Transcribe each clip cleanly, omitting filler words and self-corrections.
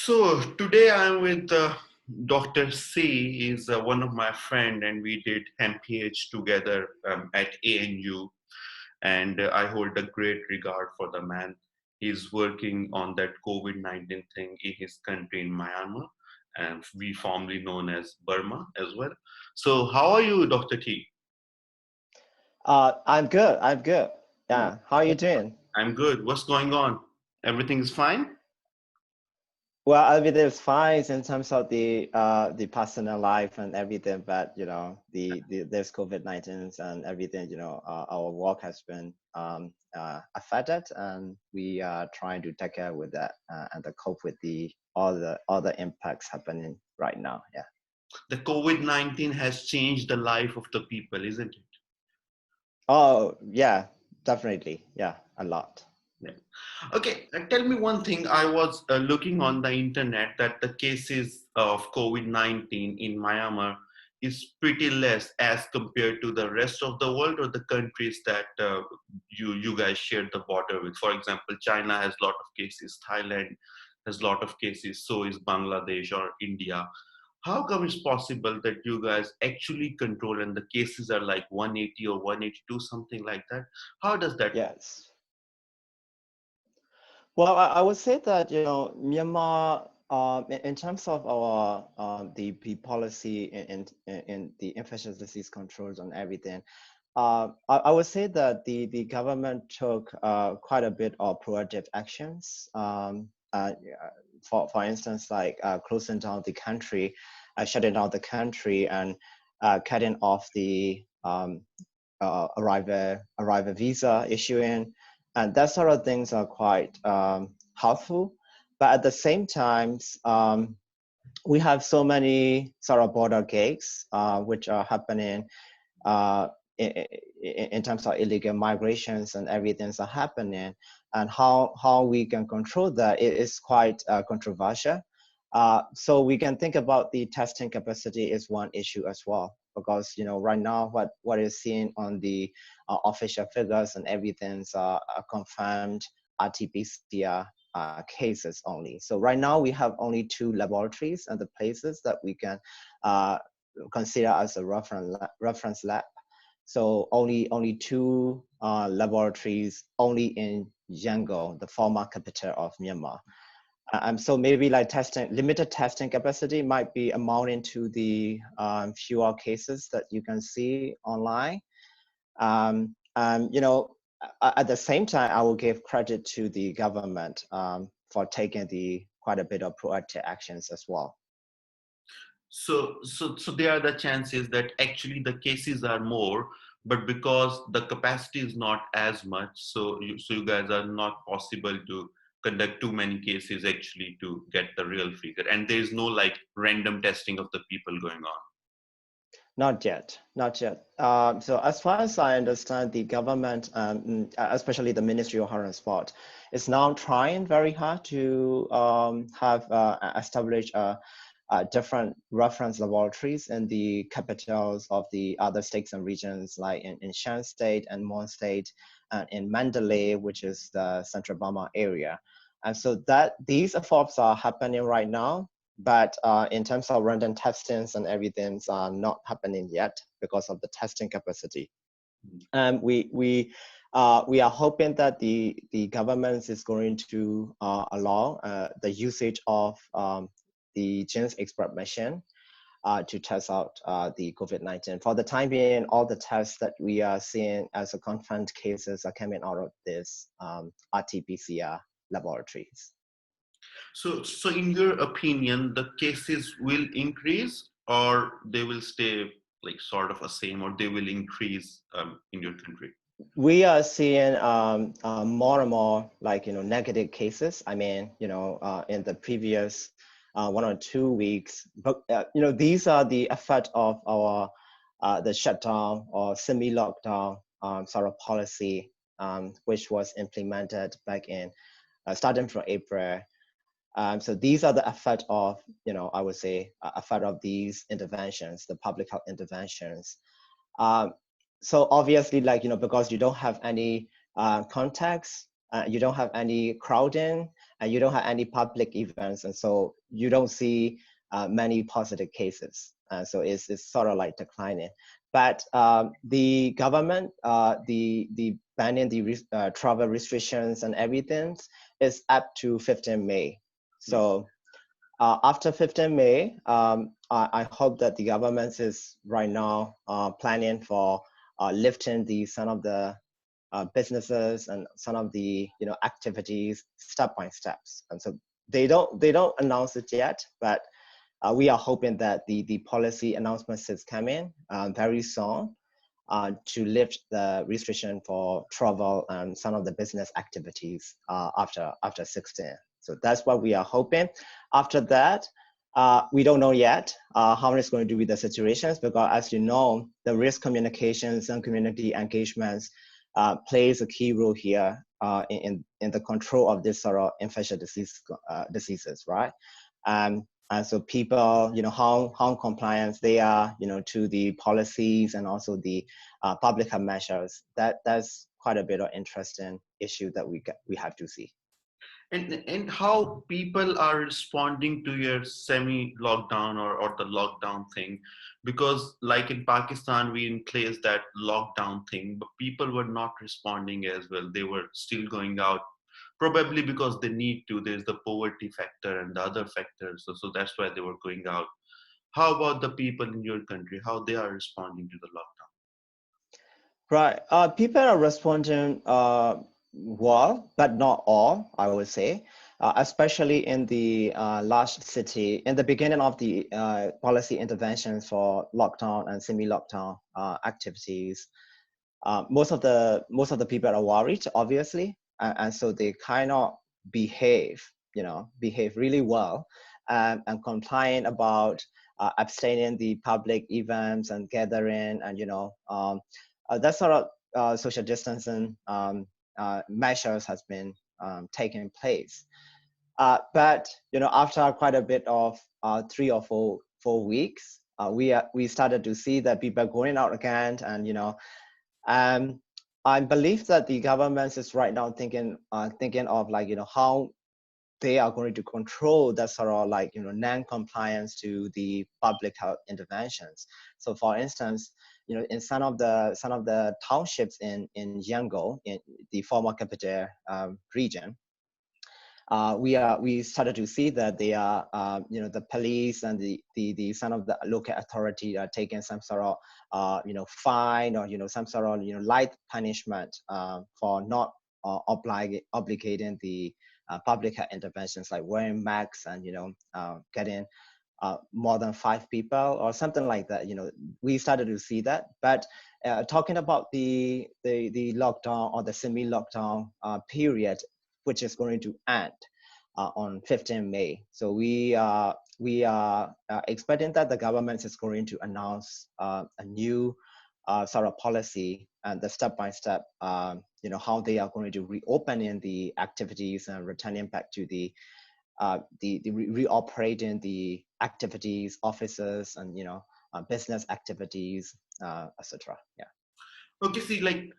So today I'm with Dr. C. Is one of my friend, and we did M.P.H together at ANU. And I hold a great regard for the man. He's working on that COVID-19 thing in his country in Myanmar, and we formerly known as Burma as well. So how are you, Dr. T? I'm good. I'm good. Yeah. How are you doing? I'm good. What's going on? Everything's fine? Well, everything is fine in terms of the personal life and everything, but there's COVID-19 and everything. Our work has been affected, and we are trying to take care with that and to cope with the all the other impacts happening right now. Yeah. The COVID-19 has changed the life of the people, isn't it? Oh, yeah, definitely. Yeah, a lot. Yeah. Okay, tell me one thing. I was looking on the internet that the cases of COVID-19 in Myanmar is pretty less as compared to the rest of the world or the countries that you guys share the border with. For example, China has a lot of cases, Thailand has a lot of cases, so is Bangladesh or India. How come it's possible that you guys actually control and the cases are like 180 or 182, something like that? How does that work? Yes. Well, I would say that, Myanmar, in terms of our the policy in the infectious disease controls and everything, I would say that the government took quite a bit of proactive actions. Yeah, for instance, like closing down the country, shutting down the country, and cutting off the arrival visa issuing, and that sort of things are quite helpful. But at the same time, we have so many sort of border gates which are happening uh, in terms of illegal migrations and everything's are happening, and how we can control that it is quite controversial. So we can think about the testing capacity is one issue as well, because right now what is seen on the official figures and everything's confirmed RT-PCR cases only. So right now we have only 2 laboratories and the places that we can consider as a reference lab. So only 2 laboratories only in Yangon, the former capital of Myanmar. So maybe like limited testing capacity might be amounting to the fewer cases that you can see online. At the same time, I will give credit to the government for taking the quite a bit of proactive actions as well. So there are the chances that actually the cases are more, but because the capacity is not as much, so you guys are not possible to conduct too many cases actually to get the real figure, and there is no like random testing of the people going on. Not yet, not yet. So as far as I understand, the government, especially the Ministry of Health and Sport, is now trying very hard to have established different reference laboratories in the capitals of the other states and regions, like in Shan State and Mon State, and in Mandalay, which is the Central Burma area. And so that these efforts are happening right now, but in terms of random testings and everything's are not happening yet because of the testing capacity. And we are hoping that the government is going to allow the usage of the genes express machine to test out the COVID-19. For the time being, all the tests that we are seeing as a confirmed cases are coming out of this RT-PCR laboratories. So in your opinion, the cases will increase or they will stay like sort of the same, or they will increase in your country? We are seeing more and more like negative cases. I mean, in the previous 1 or 2 weeks, but these are the effect of our the shutdown or semi-lockdown sort of policy, which was implemented back in starting from April. So these are the effect of I would say effect of these interventions, the public health interventions. Um, so obviously, because you don't have any contacts, you don't have any crowding, and you don't have any public events, and so you don't see many positive cases. So it's sort of like declining. But the government, the banning the travel restrictions and everything is up to 15 May. So after 15 May, I hope that the government is right now planning for lifting some of the businesses and some of the activities step by steps. And so they don't announce it yet, but we are hoping that the policy announcements is coming very soon to lift the restriction for travel and some of the business activities after 16. So that's what we are hoping. After that, we don't know yet how it's going to be the situations, because as you know, the risk communications and community engagements plays a key role here in the control of this sort of infectious diseases, right? And so people, how compliant they are, to the policies and also the public health measures. That's quite a bit of interesting issue that we have to see. And how people are responding to your semi lockdown or the lockdown thing, because like in Pakistan we in place that lockdown thing, but people were not responding as well. They were still going out, probably because they need to. There's the poverty factor and the other factors, so that's why they were going out. How about the people in your country, how they are responding to the lockdown? Right. People are responding well, but not all, I would say, especially in the large city. In the beginning of the policy interventions for lockdown and semi-lockdown activities, most of the people are worried, obviously, and so they kind of behave, behave really well, and compliant about abstaining the public events and gathering, and that sort of social distancing measures has been taking place. But after quite a bit of 3 or 4 weeks, we started to see that people going out again, and um, I believe that the government is right now thinking of, like, how they are going to control that sort of, like, non-compliance to the public health interventions. So for instance, in some of the townships in Yangon, in the former capital region, we started to see that they are, the police and the some of the local authority are taking some sort of fine, or some sort of light punishment for not obligating the public health interventions, like wearing masks and getting more than 5 people or something like that. We started to see that. But talking about the lockdown or the semi-lockdown period, which is going to end on 15 May. So we are expecting that the government is going to announce a new sort of policy, and the step-by-step, how they are going to reopen in the activities and returning back to the reoperating the activities, offices, and business activities, etc. Yeah. Okay, see, like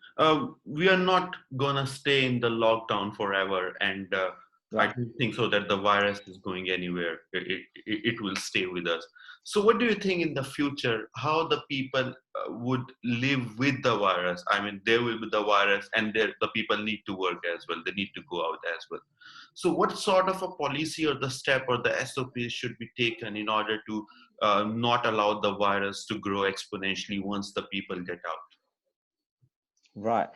we are not gonna stay in the lockdown forever, and I Right. don't think so that the virus is going anywhere. It will stay with us. So, what do you think in the future? How the people would live with the virus? I mean, there will be the virus, and the people need to work as well. They need to go out as well. So, what sort of a policy or the step or the SOPs should be taken in order to not allow the virus to grow exponentially once the people get out? Right.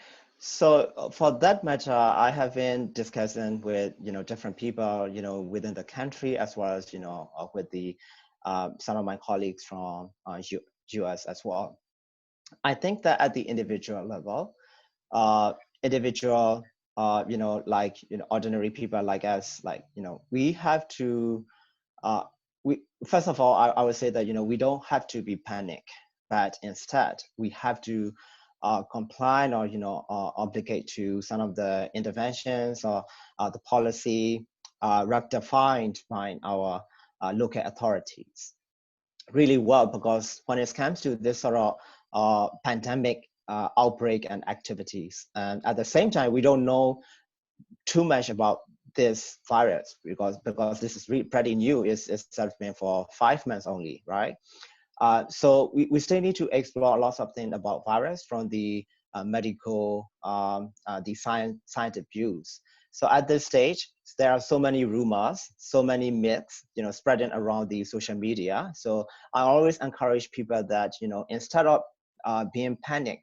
So for that matter, I have been discussing with different people within the country, as well as with the some of my colleagues from US as well. I think that at the individual level, individual like ordinary people like us, like we have to we first of all, I would say that we don't have to be panic, but instead we have to comply, or obligate to some of the interventions, or the policy rectified by our local authorities really well. Because when it comes to this sort of pandemic outbreak and activities, and at the same time we don't know too much about this virus, because this is pretty new. It's been for 5 months only, right? So we still need to explore lots of things about virus from the medical, the scientific views. So at this stage, there are so many rumors, so many myths, spreading around the social media. So I always encourage people that, instead of being panic,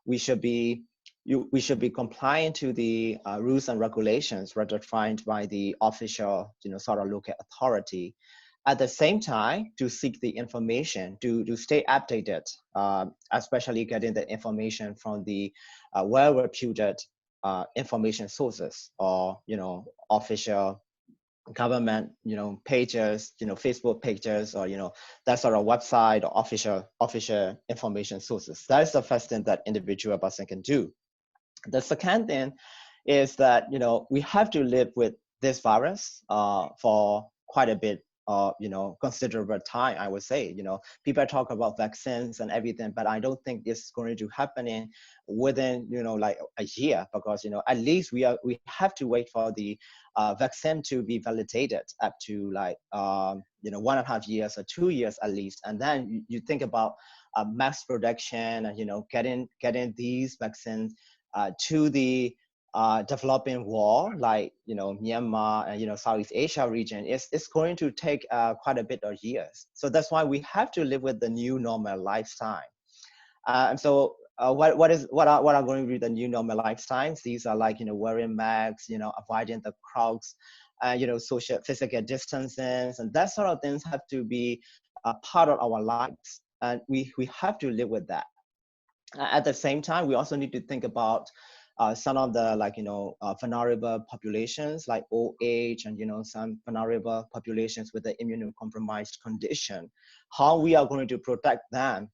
we should be we should be compliant to the rules and regulations ratified by the official, sort of local authority. At the same time, to seek the information, to stay updated, especially getting the information from the well-reputed information sources, or official government pages, Facebook pages, or that sort of website, or official information sources. That is the first thing that individual person can do. The second thing is that we have to live with this virus for quite a bit, considerable time. I would say, people talk about vaccines and everything, but I don't think it's going to happen in within like a year, because at least we have to wait for the vaccine to be validated up to like 1.5 years or 2 years at least, and then you think about mass production and getting these vaccines to the developing world, like Myanmar and Southeast Asia region. It's going to take quite a bit of years. So that's why we have to live with the new normal lifestyle. And so what are going to be the new normal lifestyles? These are like wearing masks, avoiding the crowds, social physical distancing, and that sort of things have to be a part of our lives, and we have to live with that. At the same time, we also need to think about some of the vulnerable populations, like old age, and some vulnerable populations with the immunocompromised condition, how we are going to protect them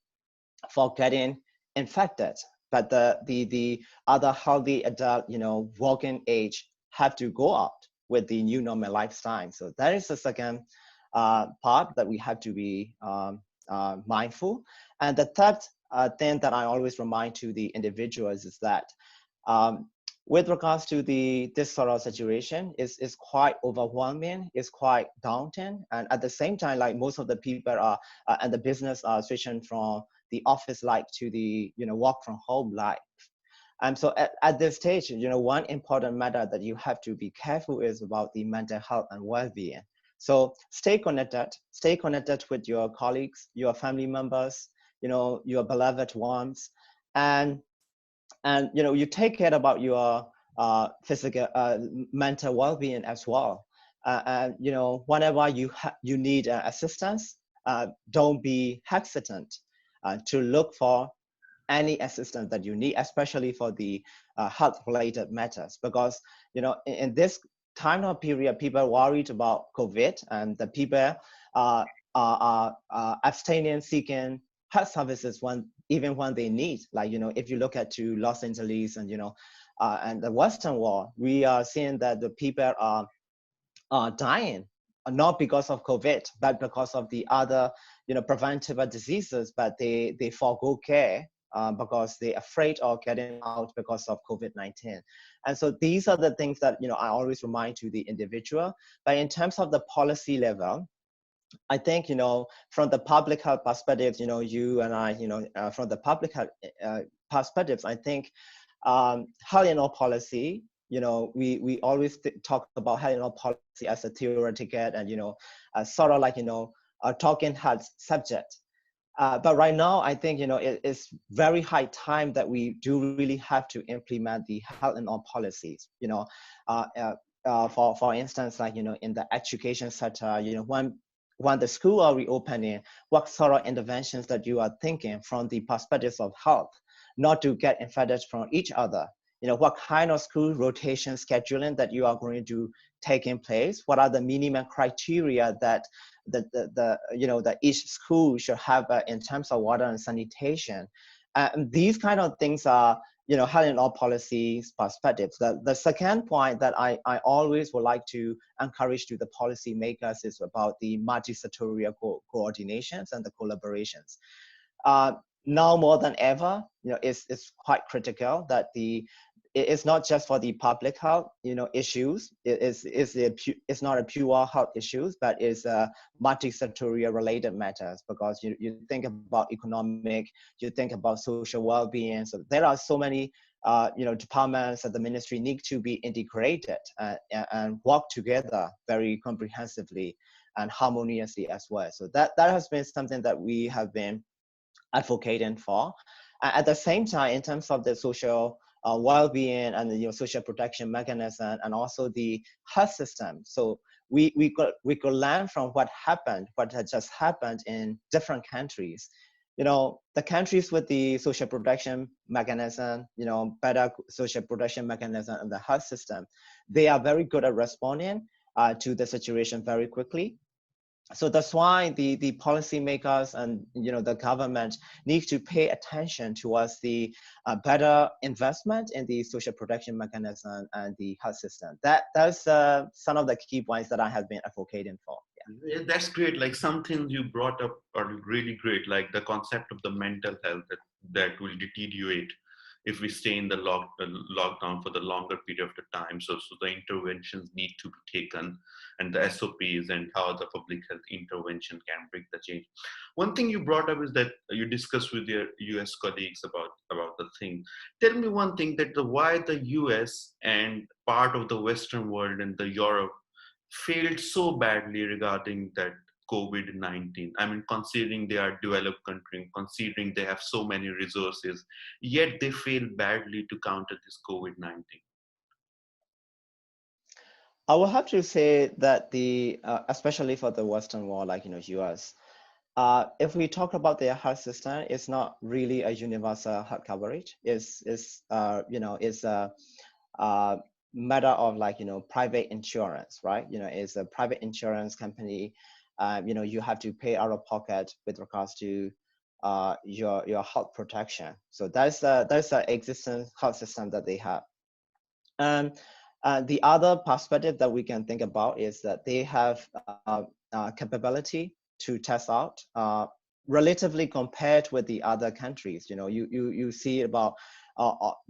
for getting infected. But the other healthy adult, working age, have to go out with the new normal lifestyle. So that is the second part that we have to be mindful. And the third thing that I always remind to the individuals is that with regards to this sort of situation, is quite overwhelming, it's quite daunting, and at the same time, like most of the people are and the business are switching from the office life to the work from home life. And so at this stage, one important matter that you have to be careful is about the mental health and well-being. So stay connected with your colleagues, your family members, your beloved ones, and you take care about your physical, mental well-being as well. And whenever you need assistance, don't be hesitant to look for any assistance that you need, especially for the health-related matters, because in this time or period, people are worried about COVID, and the people are abstaining, seeking health services even when they need. Like if you look at to Los Angeles and and the Western world, we are seeing that the people are dying, not because of COVID, but because of the other preventable diseases, but they forego care because they're afraid of getting out because of COVID-19. And so these are the things that I always remind to the individual. But in terms of the policy level, I think from the public health perspective, you and I, from the public health perspectives, I think health and all policy, we always talk about health and all policy as a theoretical and sort of like a talking health subject. But right now, I think it's very high time that we do really have to implement the health and all policies. For instance, like in the education sector, when the school are reopening, what sort of interventions that you are thinking from the perspectives of health, not to get infected from each other. What kind of school rotation scheduling that you are going to take in place? What are the minimum criteria that that each school should have in terms of water and sanitation? These kind of things are health and all policies perspectives. The second point that I always would like to encourage to the policymakers is about the multi-sectorial coordinations and the collaborations. Now more than ever, it's quite critical that it's not just for the public health, issues. It's not a pure health issues, but it's a multi-sectorial related matters, because you think about economic, you think about social well-being. So there are so many departments at the ministry need to be integrated and work together very comprehensively and harmoniously as well. So that has been something that we have been advocating for. At the same time, in terms of the social well-being and the social protection mechanism, and also the health system. So we could learn from what had just happened in different countries. The countries with the social protection mechanism, better social protection mechanism and the health system, they are very good at responding to the situation very quickly. So that's why the policymakers and the government need to pay attention towards the better investment in the social protection mechanism and the health system. That's some of the key points that I have been advocating for. Yeah, that's great. Like some things you brought up are really great, like the concept of the mental health that will deteriorate if we stay in the lockdown for the longer period of the time. So the interventions need to be taken, and the SOPs and how the public health intervention can bring the change. One thing you brought up is that you discussed with your US colleagues about the thing. Tell me one thing, that why the US and part of the Western world and the Europe failed so badly regarding that COVID-19. I mean, considering they are developed country, considering they have so many resources, yet they failed badly to counter this COVID-19. I will have to say that especially for the Western world, like US, if we talk about their health system, it's not really a universal health coverage. It's a matter of like private insurance, right? It's a private insurance company. You have to pay out of pocket with regards to your health protection. So that's the existing health system that they have. And the other perspective that we can think about is that they have capability to test out relatively compared with the other countries. You see about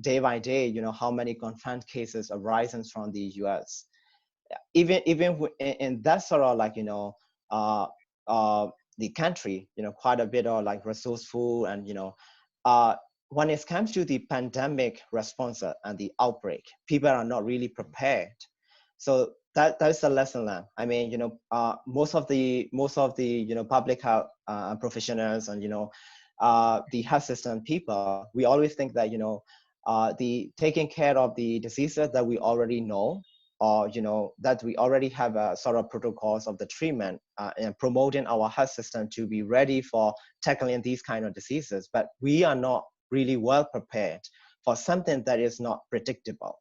day by day, how many confirmed cases arising from the US. Even in that sort of like, uh, the country, quite a bit of like resourceful and, uh, when it comes to the pandemic response and the outbreak, people are not really prepared. So that's a lesson learned. I mean, most of the public health professionals and the health system people, we always think that the taking care of the diseases that we already know, or that we already have a sort of protocols of the treatment and promoting our health system to be ready for tackling these kind of diseases. But we are not really well prepared for something that is not predictable.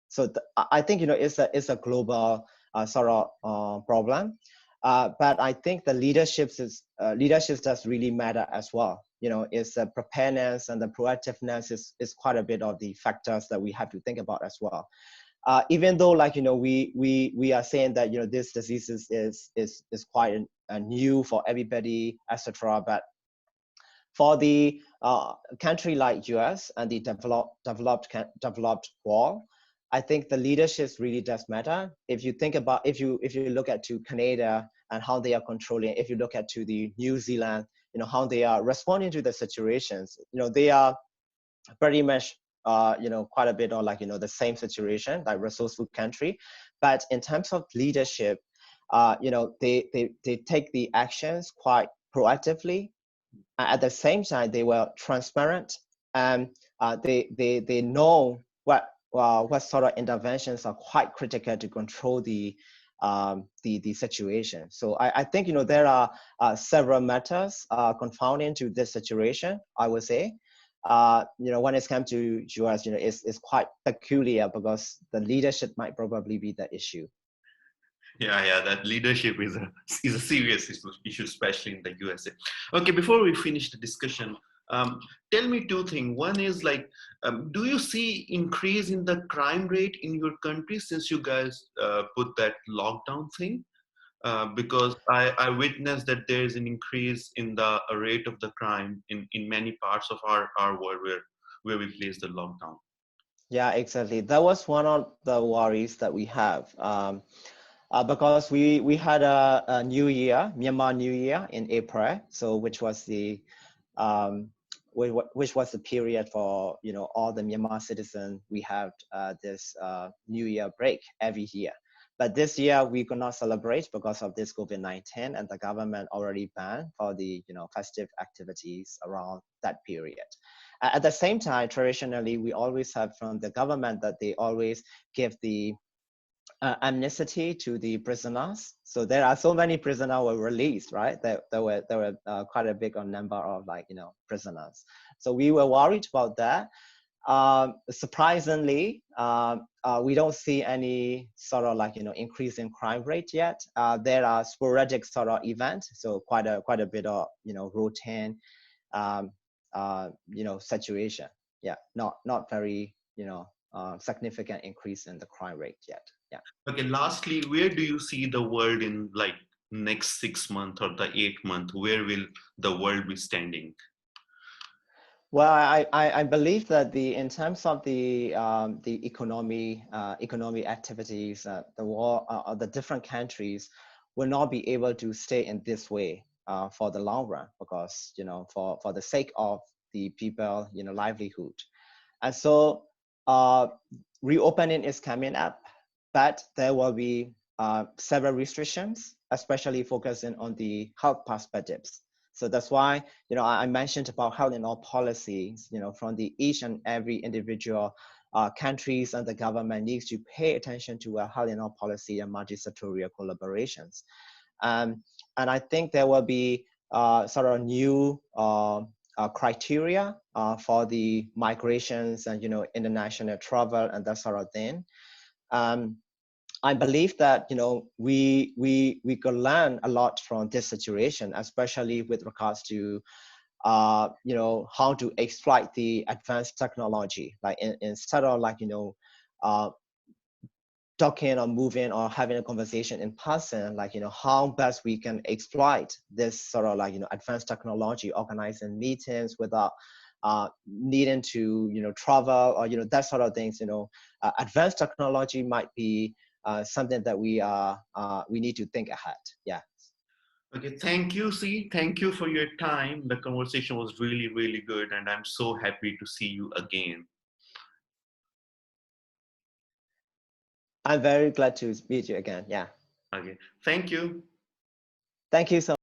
So I think it's a global sort of problem, but I think the leadership does really matter as well. It's the preparedness and the proactiveness is quite a bit of the factors that we have to think about as well. Even though like we are saying that this disease is quite new for everybody, etc. But for the country like US and the developed world, I think the leadership really does matter. If you think about, if you look at to Canada and how they are controlling, if you look at to the New Zealand, how they are responding to the situations, they are pretty much quite a bit on like the same situation, like resourceful country. But in terms of leadership, they take the actions quite proactively. At the same time, they were transparent, and they know what sort of interventions are quite critical to control the situation. So I think there are several matters confounding to this situation, I would say. When it's come to US, it's quite peculiar because the leadership might probably be the issue. Yeah, that leadership is a serious issue, especially in the USA. Okay, before we finish the discussion, tell me two things. One is like, do you see increase in the crime rate in your country since you guys put that lockdown thing? Because I witnessed that there is an increase in the rate of the crime in many parts of our world where we place the lockdown. Yeah, exactly. That was one of the worries that we have. Because we had a New Year, Myanmar New Year in April, so um, which was the period for all the Myanmar citizens. We have this New Year break every year, but this year we could not celebrate because of this COVID-19, and the government already banned for the festive activities around that period. At the same time, traditionally, we always have from the government that they always give the amnesty to the prisoners. So there are so many prisoners were released, right? There were quite a big number of prisoners. So we were worried about that. Surprisingly, we don't see any sort of increase in crime rate yet. There are sporadic sort of events, so quite a bit of routine um, situation. Yeah, not very significant increase in the crime rate yet. Yeah. Okay, lastly, where do you see the world in like next 6 months or the 8 month? Where will the world be standing? Well, I believe that in terms of the economic activities, the war, the different countries will not be able to stay in this way for the long run, because for the sake of the people livelihood. And so uh, reopening is coming up, but there will be several restrictions, especially focusing on the health perspectives. So that's why I mentioned about health in all policies. From the each and every individual countries and the government needs to pay attention to a health in all policy and multi-sectorial collaborations. Um, and I think there will be sort of new criteria for the migrations and international travel and that sort of thing. Um, I believe that we could learn a lot from this situation, especially with regards to how to exploit the advanced technology. Like instead of uh, talking or moving or having a conversation in person, how best we can exploit this sort of advanced technology, organizing meetings without needing to travel or that sort of things. Advanced technology might be something that we need to think ahead. Yeah. Okay, thank you. See, thank you for your time. The conversation was really, really good, and I'm so happy to see you again. I'm very glad to meet you again. Yeah. Okay, thank you. Thank you so